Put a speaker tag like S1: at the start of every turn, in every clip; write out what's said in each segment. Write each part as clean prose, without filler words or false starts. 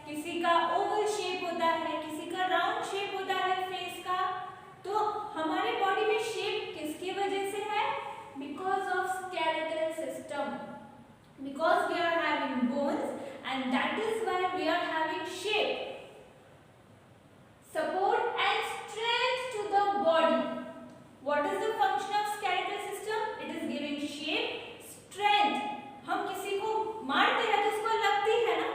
S1: किसी का Oval shape होता है, किसी का राउंड शेप होता है फेस का। तो हमारे बॉडी में शेप किसकी वजह से है? Because of skeletal system, because we are having bones and that is why we are having shape, support and strength to the body. What is the function of skeletal system? It is giving shape, strength. हम किसी को मारते हैं तो उसको लगती है ना,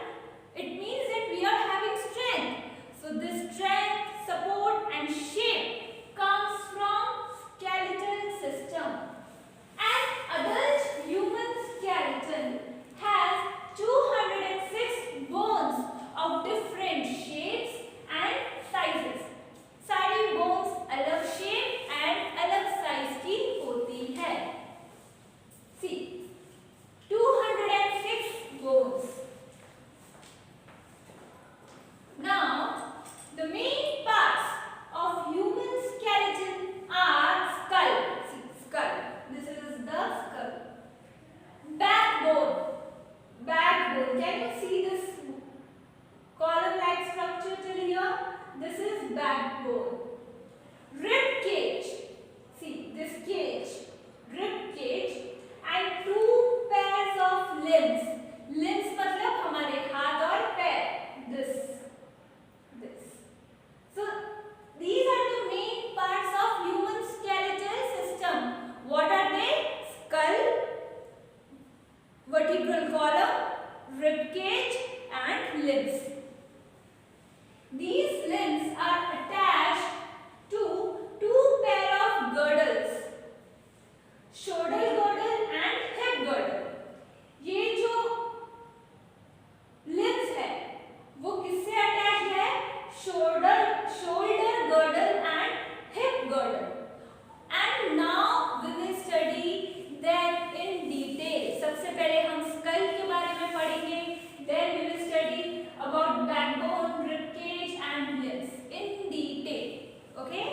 S1: it means that we are having strength. So this strength, support and shape comes from skeletal system. An adult human skeleton has 206 bones of different shapes and sizes. सारी bones अलग shape and अलग size की होती है. See, 206 bones. Now, the main parts of human skeleton are skull. See, skull. This is the skull. Backbone. Backbone. Can you see this column-like structure till here? This is backbone. Rib cage. See this cage. Rib cage and two pairs of limbs. Limbs मतलब हमारे हाथ और पैर. This. So these are the main parts of human skeletal system. What are they? Skull, vertebral column, rib cage and limbs. These limbs are attached to two pair of girdles, shoulder girdle and hip girdle. ये जो limbs है वो किससे attached है? shoulder girdle and hip girdle. And now we will study them in detail. सबसे पहले हम skull के बारे में पढ़ेंगे, then we will study about backbone, rib cage and limbs in detail. Okay,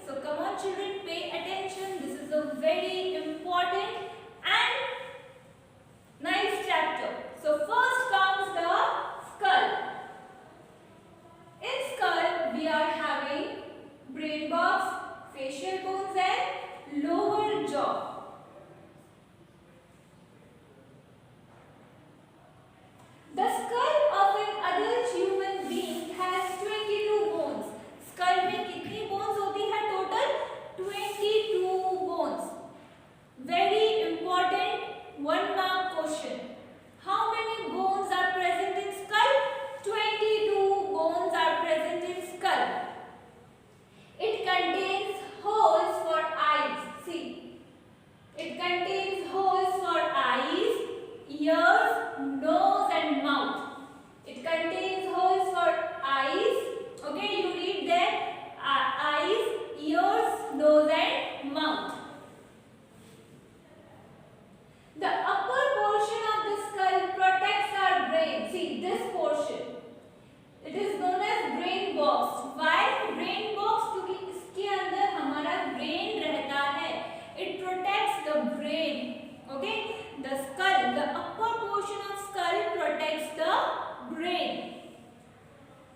S1: so come on children, pay attention. This is a very important and nice chapter. So first comes the skull. In skull we are having brain box, facial bones and lower jaw. The skull of an adult human being has 22 bones. Skull में कितनी bones होती है total? 22 bones. Very important 1 mark question. How many bones are present in skull? 22 bones are present in skull. It contains holes for eyes. See, it contains holes for eyes, ears, nose and mouth. It contains holes for eyes. Okay, you read there. Eyes, ears, nose and mouth. The upper portion of the skull protects our brain. See this portion. It is known as brain box. Why brain box? क्योंकि इसके अंदर हमारा brain रहता है. It protects the brain. Okay, the skull, the upper portion of skull protects the brain.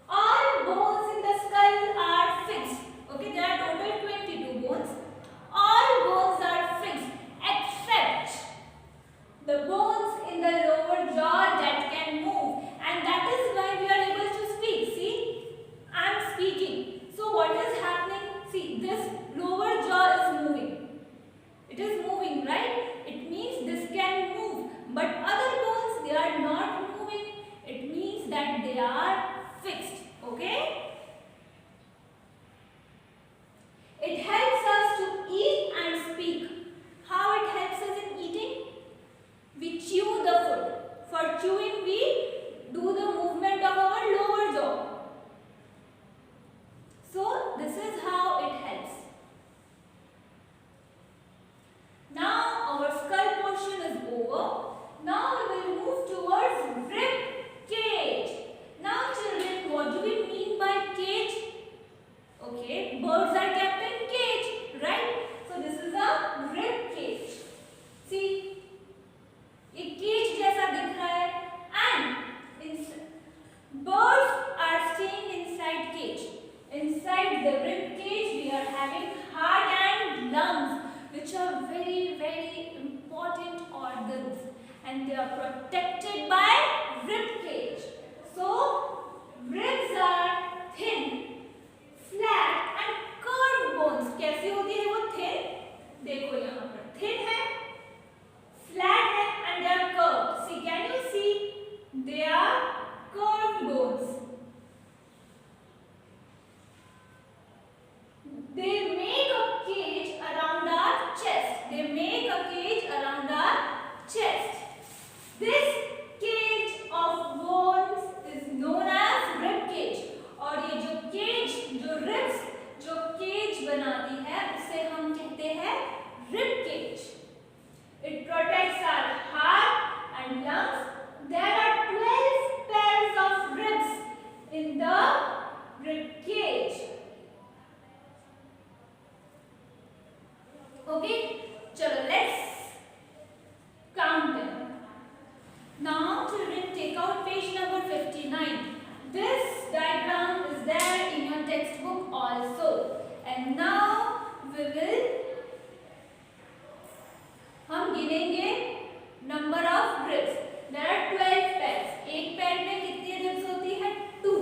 S1: All bones in the skull are fixed. Okay, there are total 22 bones. All bones are fixed except the bones in the lower jaw that can move, and that is why we are able to speak. See, I am speaking. So what is happening? See, this lower jaw is moving. It is moving, right? It means this can move, but other bones, they are not moving. It means that they are fixed. Okay? It helps us to eat and speak. How it helps us in eating? We chew the food. For chewing, we do the movement of our lower jaw. So this is how it helps. Now our skull portion is over. Now we will move towards rib cage. Now are protected by rib cage. So ribs are thin, flat and curved bones. कैसी होती है वो thin? देखो यहाँ पर thin है, flat है and they are curved. See, can you see? They are curved bones. They make a cage around our chest. They make a cage around our chest. This cage of bones is known as rib cage. और ये जो cage, जो ribs, जो cage बनाती है, उसे हम कहते हैं rib cage. It protects our heart and lungs. There are 12 pairs of ribs in the rib cage. Okay, chalo, let's count them. Now children, take out page number 59. This diagram is there in your textbook also. And now we will, हम गिनेंगे number of ribs. There are 12 pairs. एक pair में कितनी ribs होती है? 2.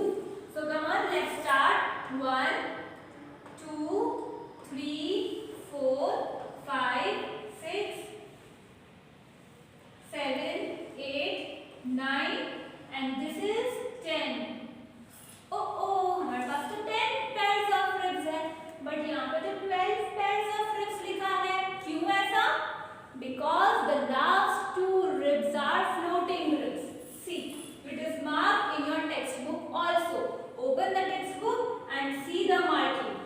S1: So come on, let's start. 1, 2, 3, 4, 5, 6, 7, 8, 9 and this is 10. Oh, हमारे पास तो 10 pairs of ribs है, but यहाँ पे तो 12 pairs of ribs लिखा है. क्यों ऐसा? Because the last 2 ribs are floating ribs. See, it is marked in your textbook also. Open the textbook and see the marking.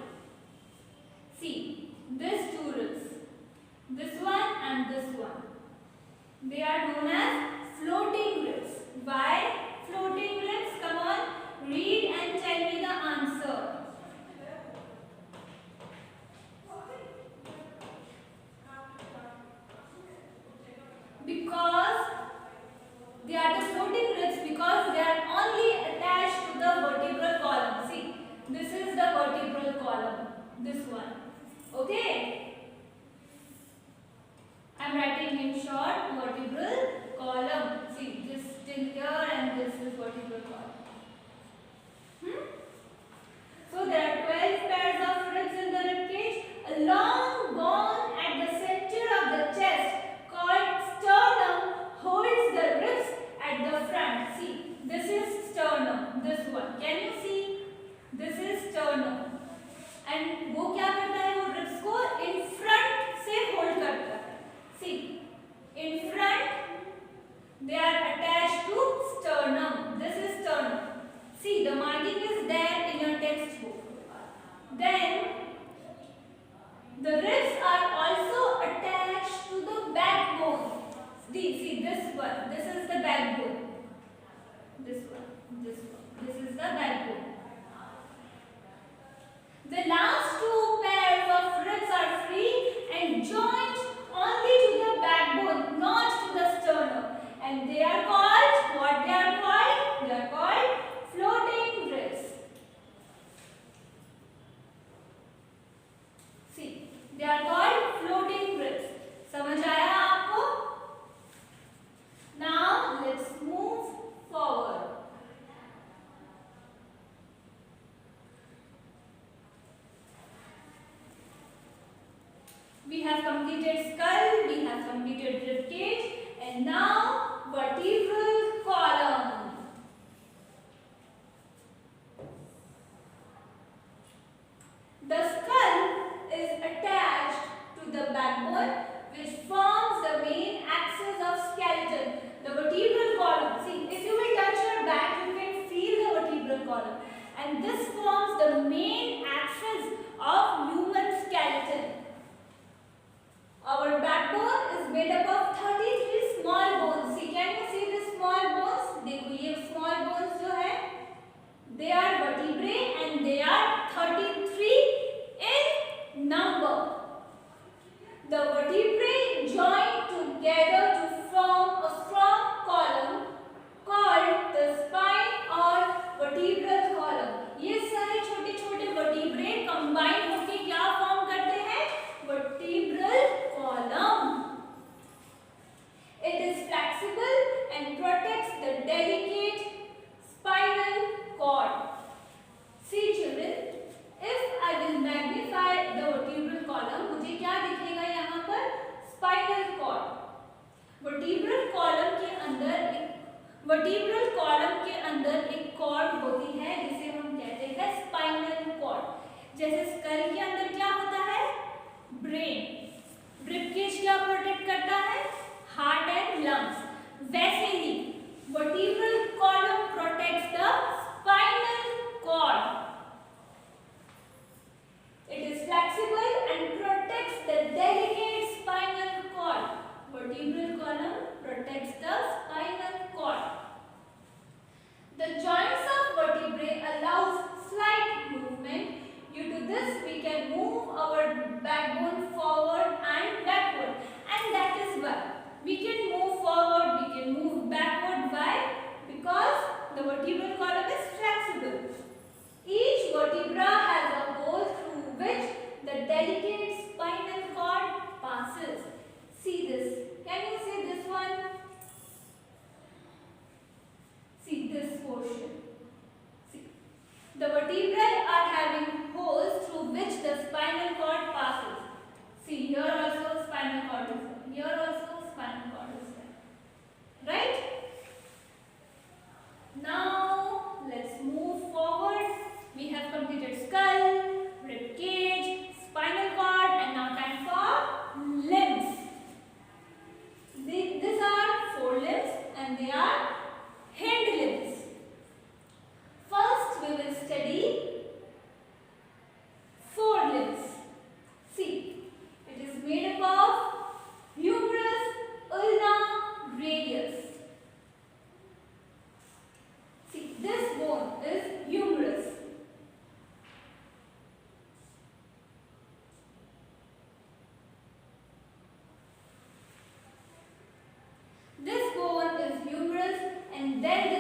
S1: See, these 2 ribs. This one and this one. They are known as floating ribs. Why floating ribs? Come on, read and tell me the answer. Because they are the floating ribs because they are only attached to the vertebral column. See, this is the vertebral column. This one. Okay. I am writing in short vertebral column. See, this till here and this is vertebral column. So there are 12 pairs of ribs in the rib cage. A long bone at the center of the chest called sternum holds the ribs at the front. See, this is sternum. This one. Can you see? This is sternum. And वो क्या करता है? वो ribs को in front से hold करता है. See, in front they are attached to sternum. This is sternum. See, the marking is there in your textbook. Then the ribs are also attached to the backbone. See this one. This is the backbone. This one. This one. This is the backbone. The last 2 pairs of ribs are free and joined only to the backbone, not to the sternum. And they are called, what they are called? They are called floating ribs. See, they are called floating ribs. समझ आया आपको? Now let's move forward. We have completed skull, we have completed rib cage, and now vertebral column. The skull is attached to the backbone, which forms the main axis of skeleton. The vertebral column. See, if you will touch your back, you can feel the vertebral column, and this forms the main axis of human skeleton. Our backbone is made up of 33 small bones. See, can you see this small The vertebrae are having holes through which the spinal cord passes. See, here also spinal cord is there. Here also spinal cord is there. Right? Now, let's move forward. We have completed skull, rib cage, spinal cord, and now time for limbs. These are forelimbs and they are hind limbs. First, we will study forelimbs. See, it is made up of humerus, ulna, radius. See, this bone is humerus. This bone is humerus, and then